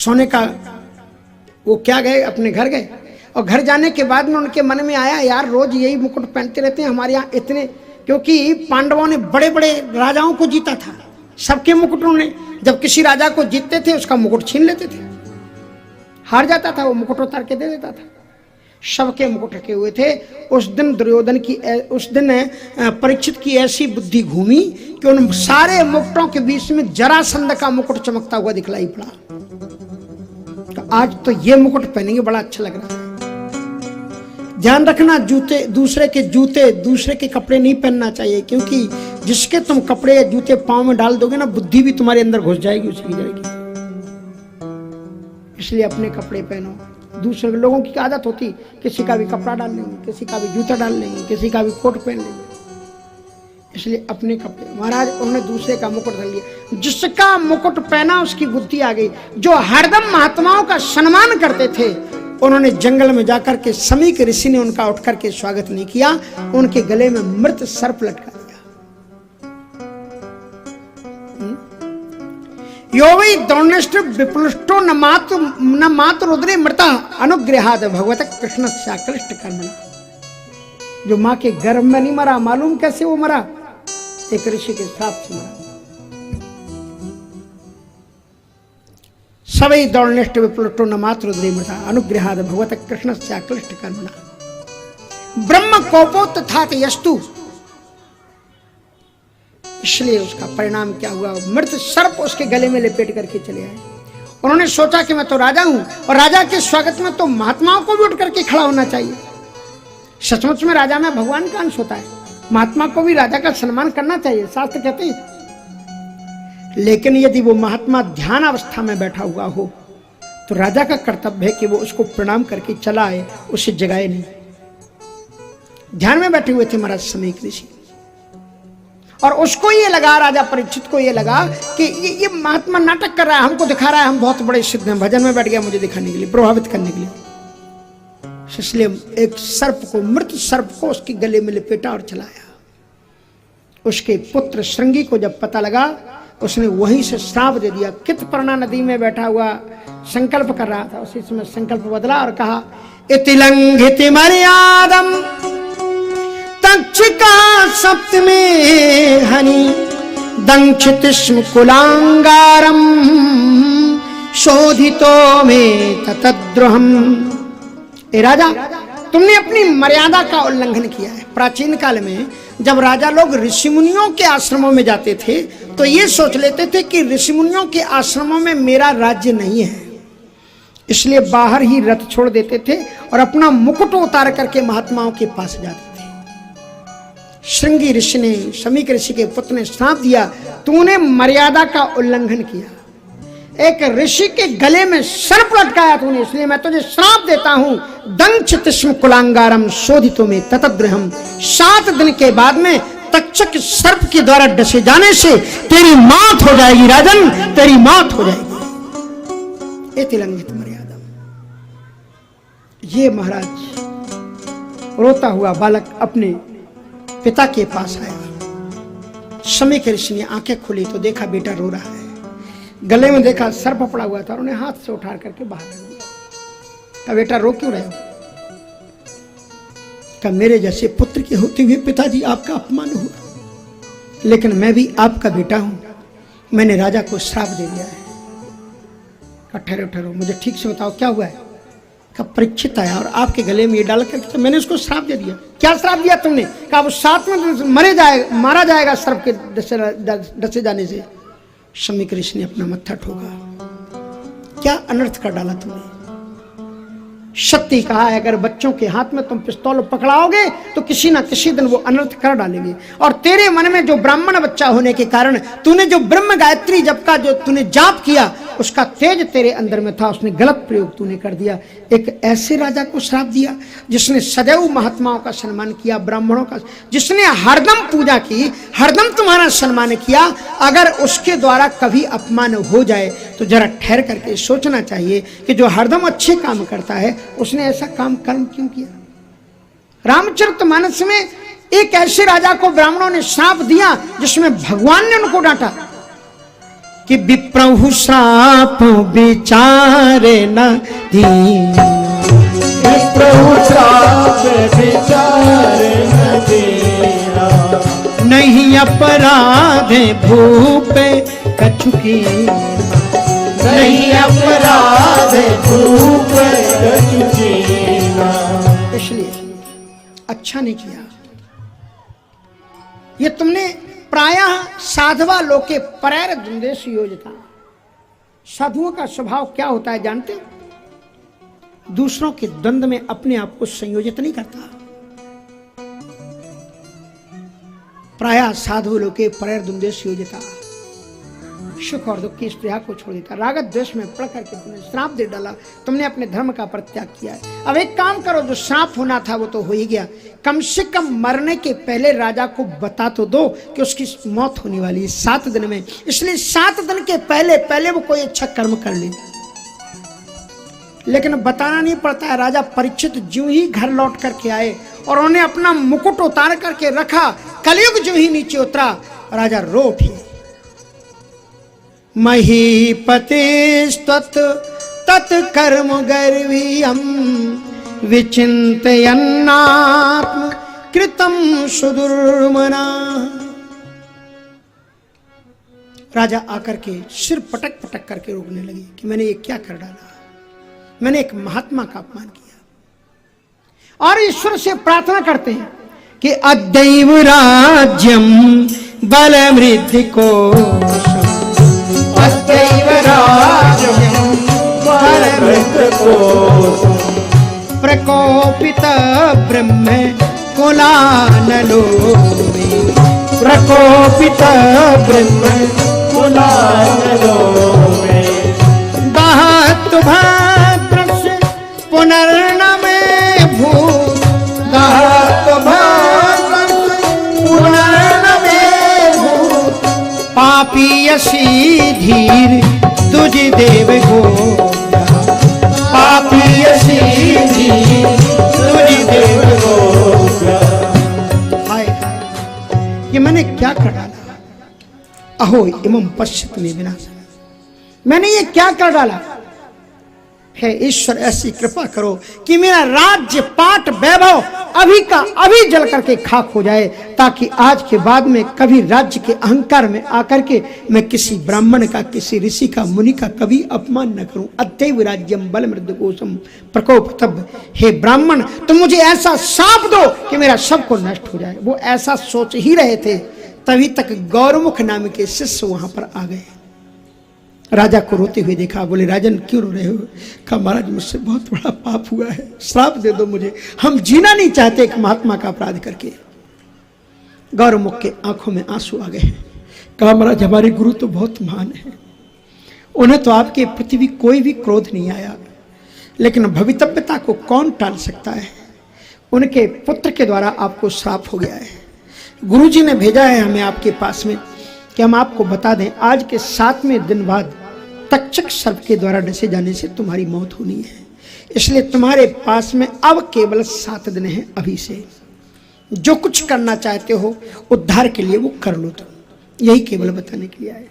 सोने का वो क्या गए अपने घर गए और घर जाने के बाद में उनके मन में आया यार रोज यही मुकुट पहनते रहते हैं हमारे यहाँ इतने, क्योंकि पांडवों ने बड़े बड़े राजाओं को जीता था, सबके मुकुटों ने जब किसी राजा को जीतते थे उसका मुकुट छीन लेते थे, हार जाता था वो मुकुट उतार के दे देता था, सबके मुकुट रखे हुए थे। उस दिन दुर्योधन की उस दिन परीक्षित की ऐसी बुद्धि घूमी कि उन सारे मुकुटों के बीच में जरासंध का मुकुट चमकता हुआ दिखलाई पड़ा। तो आज तो ये मुकुट पहनेंगे, बड़ा अच्छा लग रहा है। ध्यान रखना, जूते दूसरे के कपड़े नहीं पहनना चाहिए, क्योंकि जिसके तुम कपड़े या जूते पांव में डाल दोगे ना, बुद्धि भी तुम्हारे अंदर घुस जाएगी, उसकी जाएगी। इसलिए अपने कपड़े पहनो। दूसरे लोगों की आदत होती, किसी का भी कपड़ा डाल लेंगे, किसी का भी जूता डाल लेंगे, किसी का भी कोट पहन लेंगे। इसलिए अपने कपड़े, महाराज उन्होंने दूसरे का मुकुट डाल लिया, जिसका मुकुट पहना उसकी बुद्धि आ गई। जो हरदम महात्माओं का सम्मान करते थे, उन्होंने जंगल में जाकर के समीक ऋषि ने उनका उठ करके स्वागत नहीं किया, उनके गले में मृत सर्प लटका दिया। यो वै द्रोणश्च विप्लुष्टो न मातु रुद्रे मृता अनुग्रहाद भगवत कृष्ण शाकृष्ट कर्मणा। जो मां के गर्भ में नहीं मरा, मालूम कैसे वो मरा? एक ऋषि के श्राप से मरा। सवै द्रोणश्च विप्लुष्टो न मातु रुद्रे मृता अनुग्रहाद भगवत कृष्ण शाकृष्ट कर्मणा ब्रह्म कोपो तथा यस्तु। इसलिए उसका परिणाम क्या हुआ? मृत सर्प उसके गले में लपेट करके चले आए। उन्होंने सोचा कि मैं तो राजा हूं और राजा के स्वागत में तो महात्माओं को भी उठ करके खड़ा होना चाहिए। सचमुच में राजा में भगवान का अंश होता है, महात्मा को भी राजा का सम्मान करना चाहिए, शास्त्र कहते हैं। लेकिन यदि वो महात्मा ध्यान अवस्था में बैठा हुआ हो तो राजा का कर्तव्य है कि वो उसको प्रणाम करके चला आए, उसे जगाए नहीं। ध्यान में बैठे हुए थे महाराज समीक ऋषि, और उसको ये लगा, राजा परीक्षित को ये लगा कि ये महात्मा नाटक कर रहा है, हमको दिखा रहा है हम बहुत बड़े सिद्ध हैं, भजन में बैठ गया मुझे दिखाने के लिए, प्रभावित करने के लिए। इसलिए एक सर्प को, मृत सर्प को उसके गले में लपेटा और चलाया। उसके पुत्र श्रृंगी को जब पता लगा, उसने वहीं से श्राप दे दिया। कितपर्णा नदी में बैठा हुआ संकल्प कर रहा था, उसी समय संकल्प बदला और कहा, इति लंघित मर्यादम तक्षिका सप्तमे हनि दंक्षित स्म कुलांगारम शोधितो में ततद्रोहम। ए राजा, तुमने अपनी मर्यादा का उल्लंघन किया है। प्राचीन काल में जब राजा लोग ऋषिमुनियों के आश्रमों में जाते थे तो ये सोच लेते थे कि ऋषिमुनियों के आश्रमों में मेरा राज्य नहीं है, इसलिए बाहर ही रथ छोड़ देते थे और अपना मुकुट उतार करके महात्माओं के पास जाते थे। श्रृंगी ऋषि ने, समीक ऋषि के पुत्र ने श्राप दिया, तूने मर्यादा का उल्लंघन किया, एक ऋषि के गले में सर्प लटकाया तूने, इसलिए मैं तुझे श्राप देता हूं। दंक्षित स्म कुलांगारम शोधितो में ततद्रहम। 7 दिन के बाद में तक्षक सर्प के द्वारा डसे जाने से तेरी मौत हो जाएगी राजन, तेरी मौत हो जाएगी। तिलंघित मर्यादा। ये महाराज रोता हुआ बालक अपने पिता के पास आया। समीक ऋषि ने आंखें खोली तो देखा बेटा रो रहा है, गले में देखा सर्प पड़ा हुआ था, उन्हें हाथ से उठा करके बाहर रख दिया। कहा बेटा रो क्यों रहे हो? कहा मेरे जैसे पुत्र के होते हुए पिताजी आपका अपमान हुआ, लेकिन मैं भी आपका बेटा हूं, मैंने राजा को श्राप दे दिया है। कहा ठहरो ठहरो, मुझे ठीक से बताओ क्या हुआ है? कहा परीक्षित आया और आपके गले में ये डाल करके तो मैंने उसको श्राप दे दिया। क्या श्राप दिया तुमने? कहा वो 7वें दिन मारा जाएगा सर्प के डसे जाने से। समीक ऋषि ने अपना मत्था ठोका, क्या अनर्थ कर डाला तुमने? सत्य कहा है, अगर बच्चों के हाथ में तुम पिस्तौल पकड़ाओगे तो किसी ना किसी दिन वो अनर्थ कर डालेंगे। और तेरे मन में जो ब्राह्मण बच्चा होने के कारण तूने जो ब्रह्म गायत्री जप का जो तूने जाप किया, उसका तेज तेरे अंदर में था, उसने गलत प्रयोग तूने कर दिया। एक ऐसे राजा को श्राप दिया जिसने सदैव महात्माओं का सम्मान किया, ब्राह्मणों का, जिसने हरदम पूजा की, हरदम तुम्हारा सम्मान किया। अगर उसके द्वारा कभी अपमान हो जाए तो जरा ठहर करके सोचना चाहिए कि जो हरदम अच्छे काम करता है उसने ऐसा काम कर्म क्यों किया। रामचरितमानस में एक ऐसे राजा को ब्राह्मणों ने श्राप दिया जिसमें भगवान ने उनको डांटा कि विप्रहु श्राप विचारे न दीना, विप्रहु श्राप विचारे न दीना, नहीं अपराध भूप कछुकी, नहीं अपराध भूप कछुकीना। इसलिए अच्छा नहीं किया। ये तुमने प्रायः साधवा लोके परैर द्वंदेश योजता। साधुओं का स्वभाव क्या होता है जानते हो? दूसरों के द्वंद्व में अपने आप को संयोजित नहीं करता। प्रायः साधु लोके परैर द्वंदेश योजता। सुख और दुख की इस प्रिया को छोड़ देता। रागत द्वेष में पड़ करके तुमने श्राप दे डाला। तुमने अपने धर्म का परित्याग किया है। अब एक काम करो, जो श्राप होना था वो तो हो ही गया। कम से कम मरने के पहले राजा को बता तो दो कि उसकी मौत होने वाली है 7 दिन में। इसलिए 7 दिन के पहले वो कोई अच्छा कर्म कर ले। लेकिन बताना नहीं पड़ता है। राजा परीक्षित ज्यों ही घर लौट करके आए और उन्होंने अपना मुकुट उतार करके रखा, कलयुग ज्यों ही नीचे उतरा, राजा रो उठे। महीपतिस्त्वत् तत्कर्म गर्वीयं विचिन्तयन्नात्म कृतं सुदुर्मना। राजा आकर के सिर पटक पटक करके रोकने लगे कि मैंने ये क्या कर डाला। मैंने एक महात्मा का अपमान किया। और ईश्वर से प्रार्थना करते हैं कि अद्दैव राज्यम बलमृद्धि को, अद्दैव राज्यं बलमृद्धकोशं, प्रकोपित ब्रह्म कुलानलो मे, प्रकोपित ब्रह्म कुलानलो मे, दहतु भद्रस्य पुनर्नमे भूत्, दहतु भद्रस्य पुनर्नमे भूत्, पापीयसी धीर तुझ देव गो, पापीयसी धीर तुझ देव गो। हाय ये मैंने क्या कर डाला। अहो इमं पश्यत में विनाश, मैंने ये क्या कर डाला। हे ईश्वर ऐसी कृपा करो कि मेरा राज्य पाट वैभव अभी का अभी जल करके खाक हो जाए, ताकि आज के बाद में कभी राज्य के अहंकार में आकर के मैं किसी ब्राह्मण का, किसी ऋषि का, मुनि का कभी अपमान न करूं। अद्दैव राज्यम बलमृद्धकोशं प्रकोपितः। हे ब्राह्मण तुम मुझे ऐसा शाप दो कि मेरा सब को नष्ट हो जाए। वो ऐसा सोच ही रहे थे, तभी तक गौरमुख नाम के शिष्य वहां पर आ गए। राजा को रोते हुए देखा। बोले राजन क्यों रो रहे हो? कहा महाराज मुझसे बहुत बड़ा पाप हुआ है, श्राप दे दो मुझे, हम जीना नहीं चाहते एक महात्मा का अपराध करके। गौरमुख के आंखों में आंसू आ गए। कहा महाराज हमारे गुरु तो बहुत महान है, उन्हें तो आपके प्रति भी कोई भी क्रोध नहीं आया, लेकिन भवितव्यता को कौन टाल सकता है। उनके पुत्र के द्वारा आपको श्राप हो गया है। गुरुजी ने भेजा है हमें आपके पास में कि हम आपको बता दें आज के 7वें दिन बाद तक्षक सर्प के द्वारा डसे जाने से तुम्हारी मौत होनी है। इसलिए तुम्हारे पास में अब केवल 7 दिन हैं। अभी से जो कुछ करना चाहते हो उद्धार के लिए वो कर लो। तुम यही केवल बताने के लिए आए।